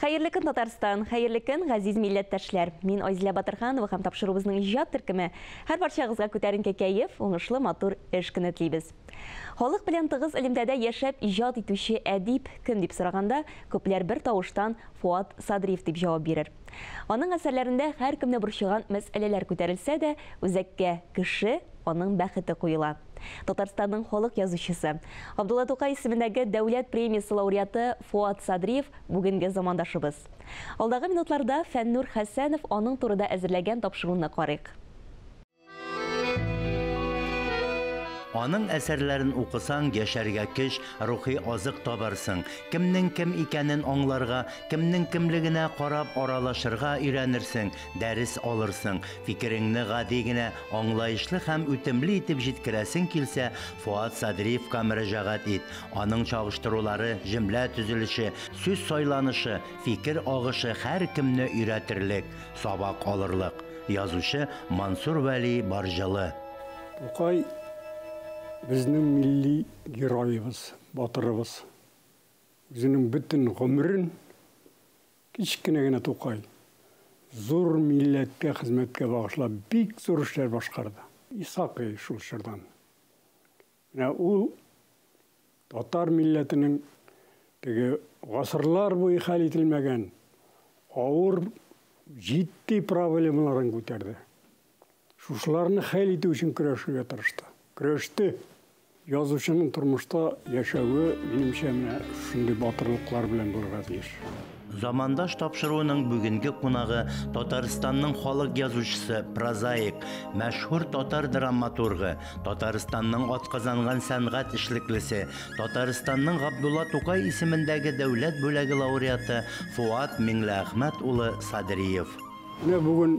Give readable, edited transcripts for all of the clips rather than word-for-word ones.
Хәерле көн, Татарстан, хәерле көн, газиз милләттәшләр. Мин Айзилә Батырханова һәм тапшыруыбызның иҗат төркеме. Һәр барчагызга күтәренке кәеф, уңышлы матур эш көне телибез. Халык белән тыгыз элемтәдә яшәп иҗат итүче әдип кем дип сораганда, күпләр бер тавыштан Фуат Садриев дип җавап бирер. Аның әсәрләрендә һәр кемне борчыган мәсьәләләр күтәрелсә дә, үзәккә кеше, аның бәхете куела. Татарстанның халык язучысы Абдулла Тукай исемендәге дәүләт премиясе лауреаты Фуат Садриев бүгенге замандашыбыз. Алдагы минутларда Фәннур Хәсәнов аның турыда әзерләгән тапшыруны карыйк. Аның әсәрләрен укысаң, яшәргә көч, рухи азык табарсың. Кемнең кем икәнен аңларга, кемнең кемлегенә карап аралашырга өйрәнерсең, дәрес алырсың. Фикереңне гади генә, аңлаешлы һәм үтемле итеп җиткерәсең килсә, Фуат Садриевка мөрәҗәгать ит. Аның чагыштырулары, җөмлә төзелеше, сүз сайланышы, фикер агышы һәр кемне өйрәтерлек, сабак алырлык. Язучы Мансур Вәли Барҗылы. Тукай безнең милли героебыз, батырыбыз. Үзенең бөтен гомерен кичкенә генә Тукай зур милләткә хезмәткә багышлап бик зур эшләр башкарды. Исакый шул чордан. Менә ул татар милләтенең теге гасырлар буе хәл ителмәгән авыр җитди проблемаларын күтәрде. Шушларны хәл итү өчен көрәшергә тырышты. Көрәште. Язучының тормышта яшәүе, минемчә, шундый батырлыклар белән булырга тиеш. Замандаш тапшыруының бүгенге кунагы Татарстанның халык язучысы, прозаик, мәшһүр татар драматургы, Татарстанның атказанган сәнгать эшлеклесе, Татарстанның Габдулла Тукай исемендәге дәүләт бүләге лауреаты Фуат Миңләхмәт улы Садриев. Менә бүген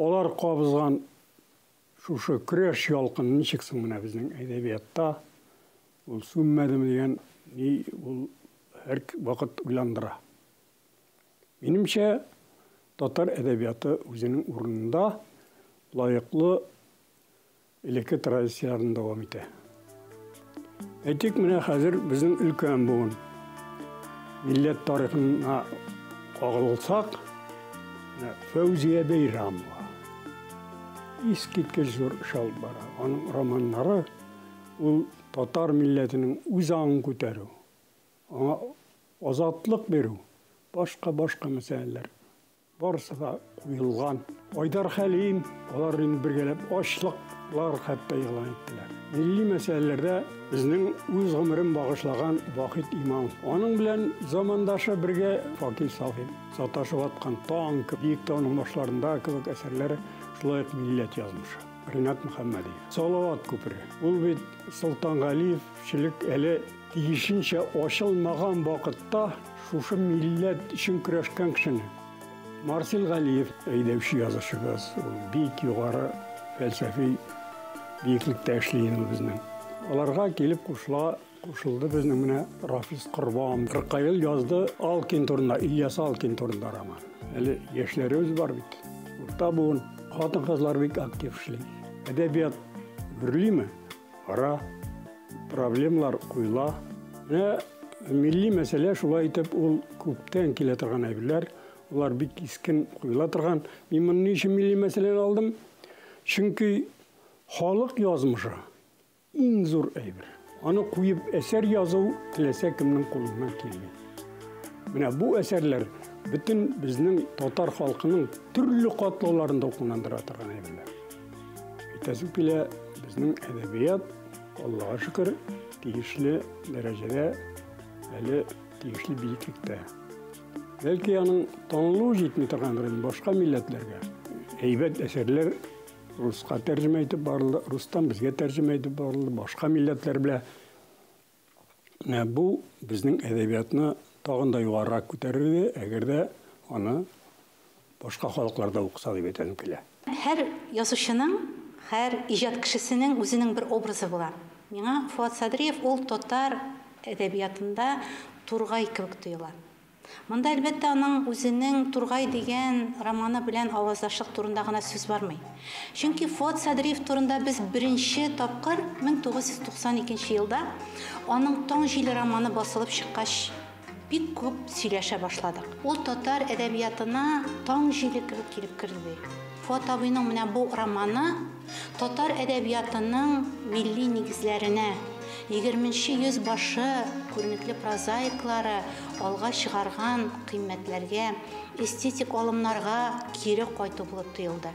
алар кабызган шушы көрәш ялкын ничек соң менә безнең әдәбиятта ул сүнмәдеме дигән ул һәр вакыт уйландыра. Минемчә, татар әдәбияты үзенең урынында лаеклы элекке традицияларын дәвам итә. Әйтик, менә хәзер безнең өлкән бүген милләт тарихына кагылсак, Фәүзия Бәйрәмова искиткеч зур шал бара. Аның романнары ул татар милләтенең үз аңын күтәрү, аңа азатлык бирү, башка мәсьәләләр барысы да куелган. Айдар Хәлим, алар инде бергәләп ачлыклар хәтта игълан иттеләр. Милли мәсьәләләрдә безнең үз гомерен багышлаган Вахит Имамов. Аның белән замандашы бергә Факил Сафин саташып аткан таң биек тауның башларында кебек әсәрләре шулай милләт язмышы. Ринат Мөхәммәдиев. Салават күпере. Ул бит Солтангалиев шилек әле тиешенчә ачылмаган вакытта шушы милләт өчен көрәшкән кешене. Марсел Галиев әйдәүче язучыбыз. Ул бик югары фәлсәфи биеклектә эшли безнең. Аларга килеп кушылды безнең менә Рафис Корбан. 40 ел язды Алкин турында, Ильяс Алкин турында роман. Әле яшьләребез бар бит. Урта буын хатын-кызлар бик актив эшли. Әдәбият бүрлиме? Ара проблемалар куела. Милли мәсьәлә шулай итеп ул күптән килә торган әйберләр. Улар бик искен куела торган. Мин моны өчен милли мәсьәләне алдым. Чөнки халык язмышы иң зур әйбер. Аны куеп әсәр язу теләсә кемнең кулыннан килми. Менә бу әсәрләр bütün безнең татар халкының төрле катлауларында укыландыра торган әйберләр. Итәсем килә безнең әдәбият, Аллаһка шөкер, тиешле дәрәҗәдә, әле тиешле биеклектә. Бәлки аның танылу җитми торгандыр башка милләтләргә. Әйбәт әсәрләр руска тәрҗемә итеп барылды, рустан безгә тәрҗемә итеп барылды, башка милләтләр белән. Бу безнең әдәбиятны тагын да югарырак күтәрергә, әгәр дә аны башка халыкларда укыса дип әйтәм килә. Һәр язучының, һәр иҗат кешесенең үзенең бер образы була. Миңа Фуат Садриев ул татар әдәбиятында Тургай кебек тоела. Монда әлбәттә аның үзенең Тургай дигән романы белән аваздашлык турында гына сүз бармый. Чөнки Фуат Садриев турында без беренче тапкыр 1992 елда аның Таң җиле романы басылып чыккач бик күп сөйләшә башладык. Ул татар әдәбиятына таң җиле кебек килеп керде. Фуат абыйның менә бу романы татар әдәбиятының милли нигезләренә, 20-нче йөз башы күренекле прозаиклары алга чыгарган кыйммәтләргә, эстетик алымнарга кире кайту булып тоелды.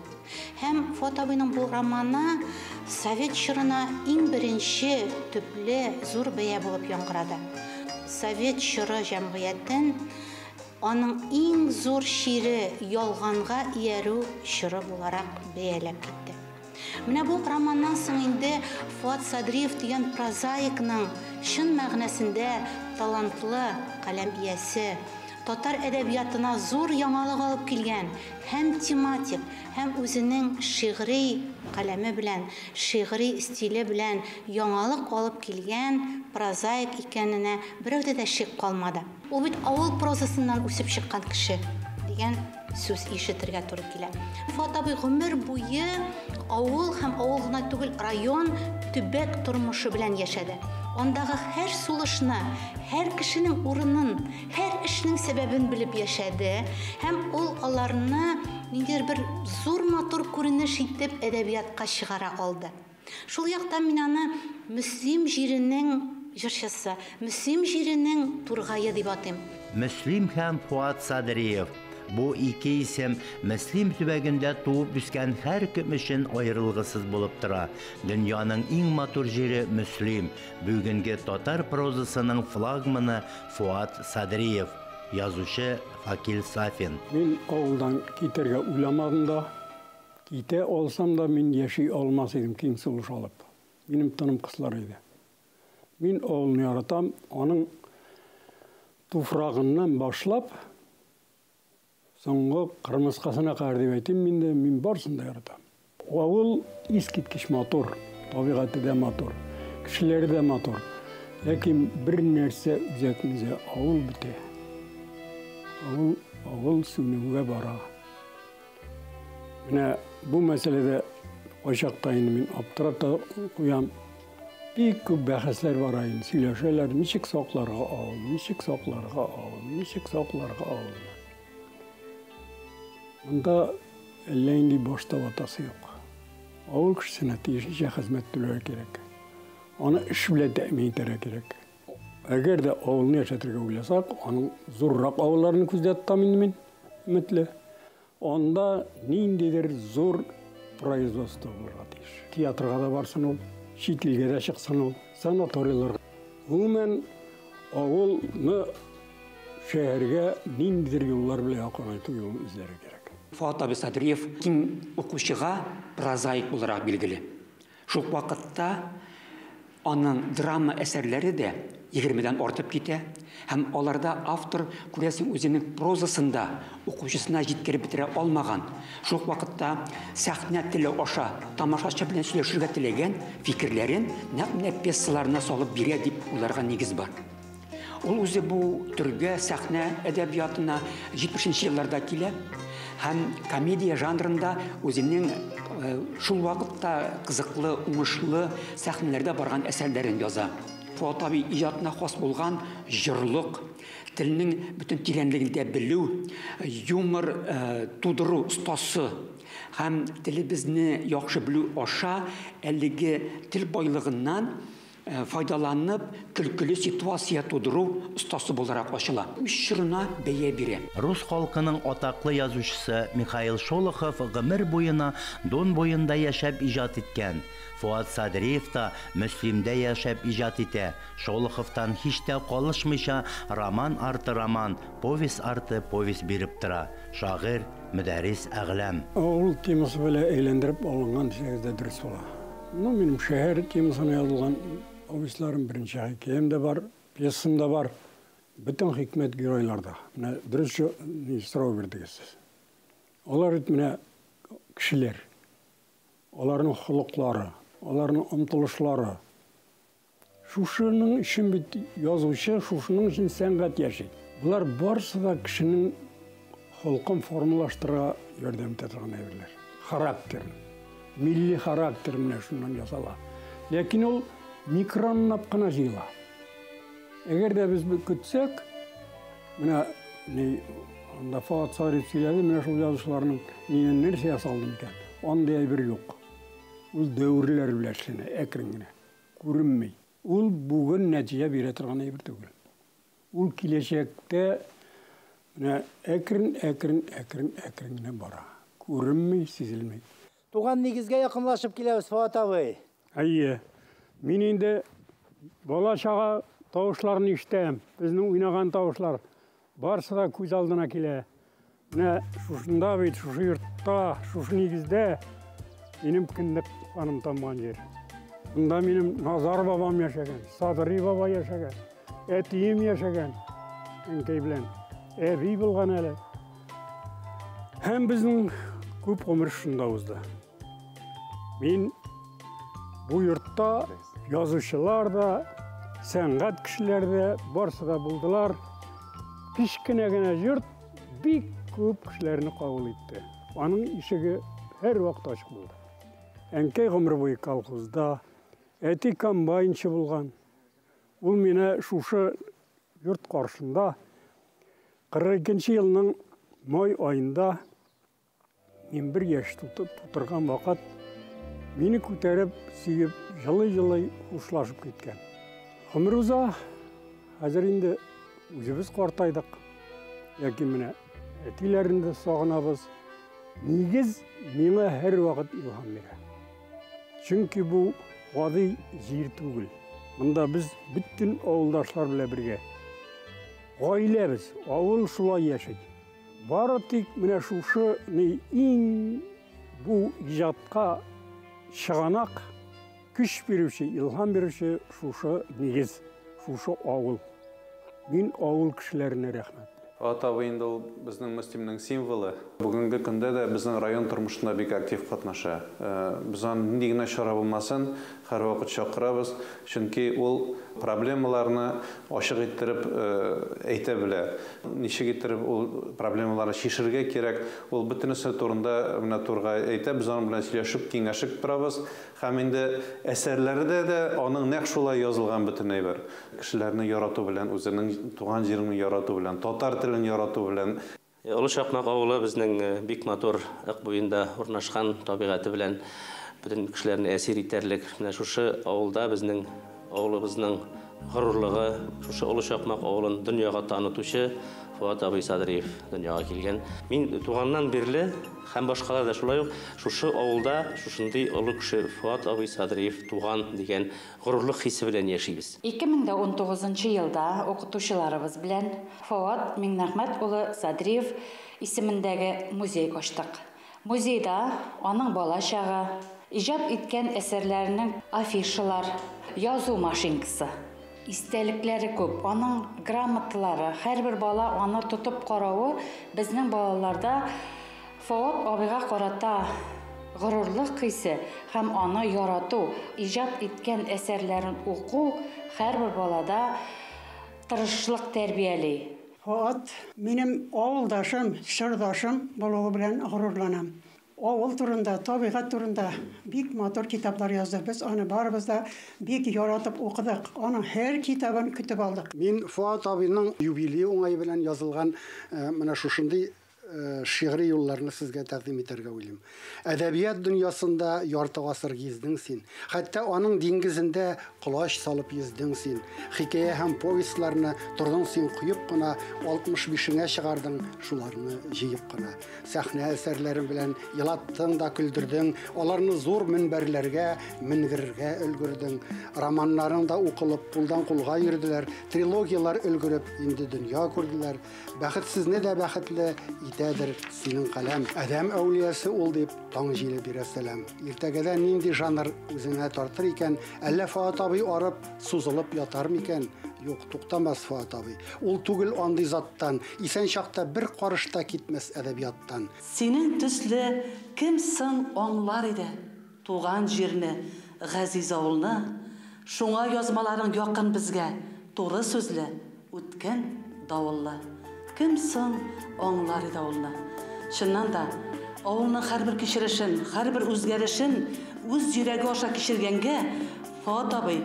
Һәм Фуат абыйның бу романы Совет чорына иң беренче төпле зур бәя булып яңгырады. Совет чоры җәмгыятен аның иң зур шире ялганга иярү чоры буларак бәяләп китте. Менә бу романнан соң инде Фуат Садриев дигән прозаикның чын мәгънәсендә талантлы каләм иясе, татар әдәбиятына зур яңалык алып килгән һәм тематик, һәм үзенең шигъри каләме белән, шигъри стиле белән яңалык алып килгән прозаик икәненә берәүдә дә шик калмады. Ул бит авыл прозасыннан үсеп чыккан кеше дигән сүз ишетергә туры килә. Фуат абый гомер буе авыл һәм авыл гына түгел, район, төбәк тормышы белән яшәде. Ондагы һәр сулышны, һәр кешенең урынын, һәр эшнең сәбәбен белеп яшәде, һәм ул аларны ниндидер бер зур матур күренеш итеп әдәбиятка чыгара алды. Шул яктан мин аны Мөслим җиренең җырчысы, Мөслим җиренең тургае дип атыйм. Мөслим һәм Фуат Садриев. Бу ике исем Мөслим төбәгендә туып үскән һәр кем өчен аерылгысыз булып тора. Дөньяның иң матур җире Мөслим. Бүгенге татар прозасының флагманы Фуат Садриев. Язучы Факил Сафин. Мин авылдан китәргә уйламадым да, китә алсам да мин яши алмас идем киң сулыш алып. Минем тыным кыслар иде. Мин авылны яратам, аның туфрагыннан башлап соңгы кырмыскасына кадәр дип әйтим, мин барсын да яратам. Авыл искиткеч матур, табигаты да матур, кешеләре дә матур. Ләкин бер нәрсә үзәкмизә, авыл бетә. Авыл сүнүгә бара. Менә бу мәсьәләдә ачыкта инде мин аптырап та куям. Бик күп бәхәсләр бар инде, сөйләшәләр, ничек сакларга авыл, ничек сакларга авыл, ничек сакларга авыл. Монда әллә инде башта ватасы юк. Авыл кешесенә тиешле хезмәт түләргә кирәк. Аны эш белән тәэмин итәргә кирәк. Әгәр дә авылны яшәтергә уйласак, аның зуррак авылларны күздә тотам инде мин, өметле. Анда ниндидер зур производство булырга тиеш. Театрга да барсын ул, чит илгә дә чыксын ул, санаторийлар. Гомумән авылны шәһәргә ниндидер юллар белән якынайту юлын эзләргә кирәк. Фуат Садриев киң укучыга прозаик буларак билгеле. Шул вакытта аның драма әсәрләре дә 20дән артып китә, һәм аларда автор күрәсең үзенең прозасында укучысына җиткереп бетерә алмаган. Шул вакытта сәхнә теле аша тамашачы белән сөйләшергә теләгән фикерләрен нәкъ пьесаларына салып бирә дип уйларга нигез бар. Ул үзе бу төргә сәхнә әдәбиятына 70нче елларда килә, һәм комедия жанрында үзенең шул вакытта кызыклы, уңышлы сәхнәләрдә барган әсәрләрен яза. Фуат абый иҗатына хас булган җырлык, телнең бөтен тирәнлегендә белү, юмор тудыру остасы һәм телебезне яхшы белү аша әлеге тел байлыгыннан файдаланып, көлкілі ситуация тудыру остасы буларак ачыла. Үз чорына бәя бирә. Рус халкының атаклы язучысы Михаил Шолохов гомер буена Дон буенда яшәп иҗат иткән. Фуат Садриев та Мөслимдә яшәп иҗат итә. Шолоховтан һич тә калышмыйча роман арты роман, повесть арты повесть биреп тора. Шагыйрь, мөдәррис әгълам. Авыл темасы белән әйләндереп алынган дисәгез дөрес була. Минем шәһәр темасына язылган повестларым беренче хикәям да бар, пьесам да бар. Бөтен хикмәт геройларда. Менә дөрес сорау бирдегез. Алар менә кешеләр. Аларның холыклары, аларның омтылышлары. Шушының өчен бит язучы, шушының өчен сәнгать яши. Булар барысы да кешенең холкын формалаштырырга ярдәм итә торган әйберләр. Характер, милли характер менә шуннан ясала. Ләкин ул микронлап кына җыела. Әгәр дә без көтсәк, Менә анда Фуат Садриф сөйләде, менә шул язучыларның миннән нәрсә ясалды икән? Андай бер юк. Ул дәврләр белән эшләнә, әкрен генә, күренмәй. Ул бүген нәтиҗә бирә торган әйбер түгел. Ул киләчәктә менә әкрен генә бара. Күренмәй, сизелмәй. Туган нигезгә якынлашып киләбез, Фуат абый. Әйе. Мин инде бала-чага тавышларын ишетәм. Безнең уйнаган тавышлар барсы да күз алдына килә. Менә шушында бит, шушы йортта, шушы нигездә минем кіндік ханым тамган жер. Бunda минем Назар бабам яшәгән, Садри баба яшәгән, әтием яшәгән. Әнкәй белән әби булган әле. Һәм безнең күп гомер шунда узды. Мин бу йортта язучылар да, сәнгать кешеләр дә барсы да булдылар. Кичкенә генә йорт бик күп кешеләрне кабул итте. Аның ишеге һәр вакыт ачык булды. Әнкәй гомер буе колхозда, әти комбайнчы булган. Ул мине шушы йорт каршында 42 елның май айында мин бер яшь тутырган вакыт мине күтәреп, сөйеп, җылый-җылый хушлашып киткән. Гомер уза, хәзер инде үзебез картайдык. Яки менә әтиләрне сагынабыз. Нигез миңа һәр вакыт илһам бирә. Чөнки бу гади җир түгел. Монда без бөтен авылдашлар белән бергә. Гаиләбез, авыл шулай яши. Бары тик менә шушы иң бу иҗатка чыганак, көч бирүче, илһам бирүче шушы нигез, шушы авыл. Мин авыл кешеләренә рәхмәт. Фуат абый инде ул безнең мөслимнең символы. Бүгенге көндә дә безнең район тормышында бик актив катнаша. Без аны нинди генә чара булмасын, һәрвакыт чакырабыз, чөнки ул проблемаларны ачык иттереп әйтә белә. Ничек иттереп ул проблемаларны шишергә кирәк, ул бөтенесе турында менә турга әйтә, без аның белән сөйләшеп, киңәшеп торабыз. Һәм инде әсәрләрдә дә аның нәкъ шулай язылган бөтен әйбер. Кешеләрне ярату белән, үзенең туган җирен ярату белән, татар телен ярату белән. Олы Шакмак авылы безнең бик матур ык буенда урнашкан, табигаты белән бөтен кешеләрне әсир итәрлек. Менә шушы авылда безнең авылыбызның горурлыгы, шушы Олы Шакмак авылын дөньяга танытучы Фуат абый Садриев дөньяга килгән. Мин туганнан бирле һәм башкалар да шулай ук шушы авылда шушындый олы кеше Фуат абый Садриев туган дигән горурлык хисе белән яшибез. 2019 елда укытучыларыбыз белән Фуат Миңнәхмәт улы Садриев исемендәге музей ачтык. Музейда аның балачагы, иҗат иткән әсәрләренең афишалар, язу машинкасы, истәлекләре күп, аның грамоталары, һәрбер бала аны тотып каравы безнең балаларда Фуат абыйга карата горурлык хисе һәм аны ярату, иҗат иткән әсәрләрен уку һәрбер балада тырышлык тәрбияли. Фуат минем авылдашым, шырдашым булуы белән горурланам. Авыл турында, табигать турында бик матур китаплар язды. Без аны барыбыз да бик яратып укыдык. Аның һәр китабын көтеп алдык. Мин Фуат абыйның юбилей уңай белән язылган менә шушындый шигъри юлларны сезгә тәкъдим итәргә уйлыйм. Әдәбият дөньясында ярты гасыр гиздең син. Хәтта аның диңгезендә колач салып йөздең син. Хикәя һәм повестларны тордың син куеп кына 65-ңә чыгардың, шуларны җыеп кына. Сәхнә әсәрләре белән елаттың да көлдердең, аларны зур минбәрләргә мингерергә өлгердең. Романнарың да укылып, кулдан кулга йөрделәр, трилогиялар өлгереп, инде дөнья күрделәр. Бәхетсезне дә бәхетле итәдер синең каләм. Адәм әүлиясе ул дип таң җиле бирә сәлам. Иртәгәдә нинди жанр үзеңә тартыр икән, әллә Фуат абый арып, сузылып ятар микән? Юк, туктамас Фуат абый. Ул түгел андый заттан, исән чакта бер карышта китмәс әдәбияттан. Синең төсле кем соң аңлар иде туган җирне, газиз авылны? Шуңа язмаларың якын безгә, туры сүзле, үткән давыллы. Кем соң аңлар иде авылны? Чыннан да, авылның һәрбер кичерешен, һәрбер үзгәрешен үз йөрәге аша кичергәнгә Фуат абый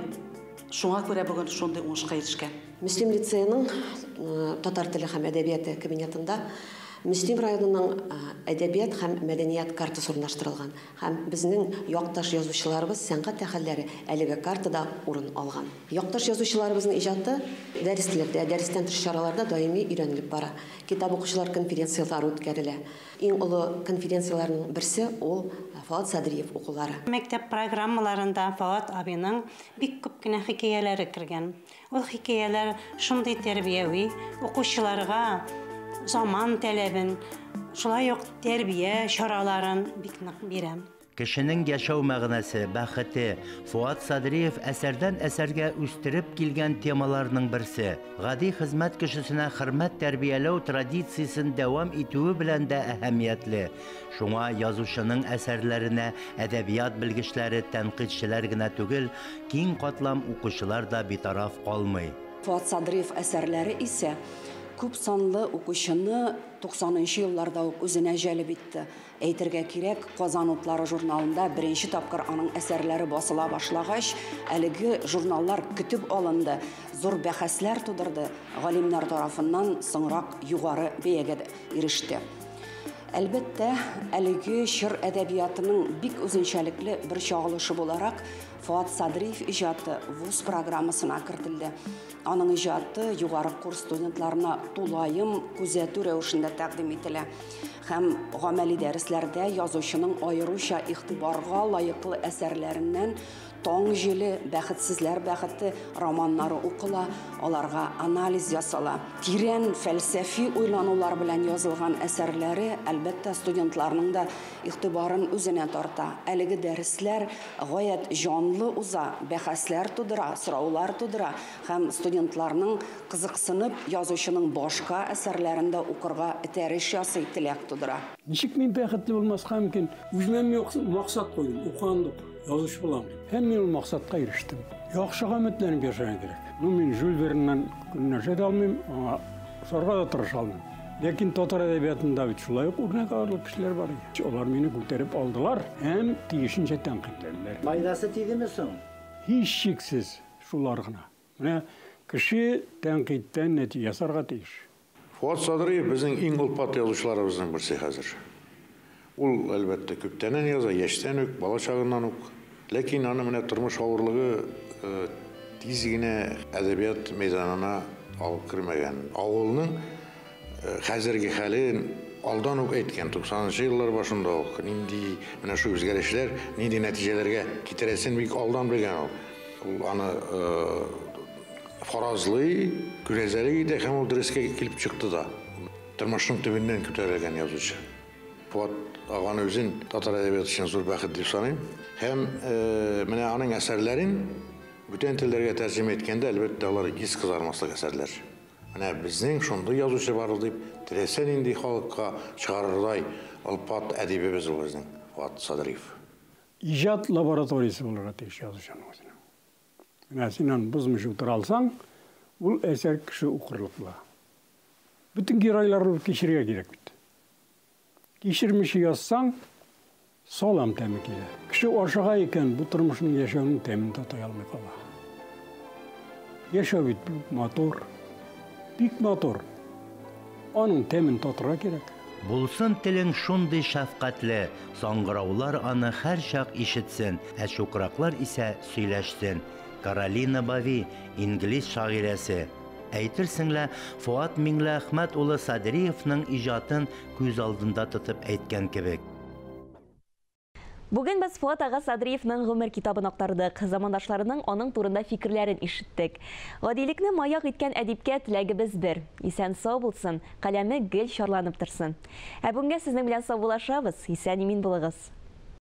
шуңа күрә бүген шундый уңышка ирешкән. Мөслим лицейның татар теле һәм әдәбияты кабинетында Мөслим районының әдәбият һәм мәдәният картасы урнаштырылган. Һәм безнең якташ язучыларыбыз, сәнгать әһелләре әлеге картада урын алган. Якташ язучыларыбызның иҗаты дәресләрдә, дәрестән тыш чараларда даими өйрәнелеп бара. Китап укучылар конференциялары үткәрелә. Иң олы конференцияларның берсе ул Фуат Садриев укулары. Мәктәп программаларында Фуат абыйның бик күп кенә хикәяләре кергән. Ул хикәяләр шундый тәрбияви, укучыларга zaman тәләбен, шулай ук тәрбия чараларын бик нык бирә. Кешенең яшәү мәгънәсе, бәхете Фуат Садриев әсәрдән әсәргә үстереп килгән темаларның берсе. Гади хезмәт кешесенә хөрмәт тәрбияләү традициясен дәвам итүе белән дә әһәмиятле. Шуңа язучының әсәрләренә әдәбият белгечләре, тәнкыйтьчеләр генә түгел, киң катлам укучылар да битараф калмый. Фуат Садриев әсәрләре исә күп санлы укучыны 90-нчы елларда ук үзенә җәлеп итте. Әйтергә кирәк, Казан утлары журналында беренче тапкыр аның әсәрләре басыла башлагач, әлеге журналлар көтеп алынды, зур бәхәсләр тудырды, галимнәр тарафыннан соңрак югары бәягә иреште. Әлбәттә, әлеге шыр әдәбиятының бик үзенчәлекле бер чагылышы буларак Фуат Садриев иҗаты вуз программасына кертелде. Аның иҗаты югары курс студентларына тулайым күзәтү рәвешендә тәкъдим ителә. Һәм гамәли дәресләрдә язучының аеруча игътибарга лаеклы әсәрләреннән Таң җиле, бәхетсезләр бәхете романнары укыла, аларга анализ ясала. Тирән фәлсәфи уйланулар белән язылган әсәрләре әлбәттә студентларның да игътибарын үзенә тарта. Әлеге дәресләр гаять җанлы уза, бәхәсләр тудыра, сораулар тудыра һәм студентларның кызыксынып язучының башка әсәрләрендә укырга этәриш ясый, теләк тудыра. Ничек мин бәхетле булмаска мөмкин? Үземә максат куйдым, укандым. Yazışı bulam. Hem yıl maksatqa eriştim. Yaxşığa ümitlenip yaşayan gerek. Мен Жюль Верннен күннәшәт алмыйм, аңа сорга да тырыша алмыйм. Ләкин татар әдәбиятында бит шулай ук үрнәк алырлык кешеләр бар иде. Алар мине күтәреп алдылар һәм тиешенчә тәнкыйтьләделәр. Файдасы тидеме соң? Һич шиксез шулар гына. Менә кеше тәнкыйтьтән нәтиҗә ясарга тиеш. Фуат Садриев безнең иң улпат язучыларыбызның берсе хәзер. Ул әлбәттә күптәннән яза, яшьтән үк, бала чагыннан үк. Ләкин аны менә тормыш авырлыгы тиз генә әдәбият мәйданына алып кермәгән. Авылның хәзерге хәлен алдан ук әйткән. 90-нчы еллар башында ук нинди менә шу үзгәрешләр, нинди нәтиҗәләргә китерәсен бик алдан белгән ул. Ул аны фаразлый, күрәзәли иде һәм ул дөрескә килеп чыкты да. Тормышның төбеннән күтәрелгән язучы. Фуат аганы үзен татар әдәбияты өчен зур бәхет дип саныйм. Һәм менә аның әсәрләрен бүтән телләргә тәрҗемә иткәндә әлбәттә алар ис кызармаслык әсәрләр. Менә безнең шундый язучы бар дип теләсә нинди халыкка чыгарырдай алпат әдибебез ул безнең Фуат Садриев. İjat laboratorиясы булырга тиеш язучының үзенә. Менә синнән бузмыш утыра алсаң, ул әсәр кеше укырлык була. Бүтән геройларны кичерергә кирәк бит. Кичермеш язсаң, солам тәме килә. Кеше ашыга икән, бу тормышның яшәүнең тәмен татай алмый кала. Яшәү бит мотор, бик мотор. Аның тәмен татырга кирәк. Булсын телең шундый шәфкатьле, саңгыраулар аны һәр чак ишетсен, ә шукраклар исә сөйләшсен. Каролина Бави, инглиз шагыйрәсе. Әйтерсеңлә, Фуат Миңләхмәт улы Садриевның иҗатын күз алдында тотып әйткән кебек. Бүген без Фуат ага Садриевның гомер китабын актардык. Замандашларының аның турында фикерләрен ишеттек. Гадилекне маяк иткән әдипкә теләгебез бер. Исән сау булсын, каләме гел шарланып торсын. Ә бүгенгә сезнең белән саубулашабыз. Исән имин булыгыз.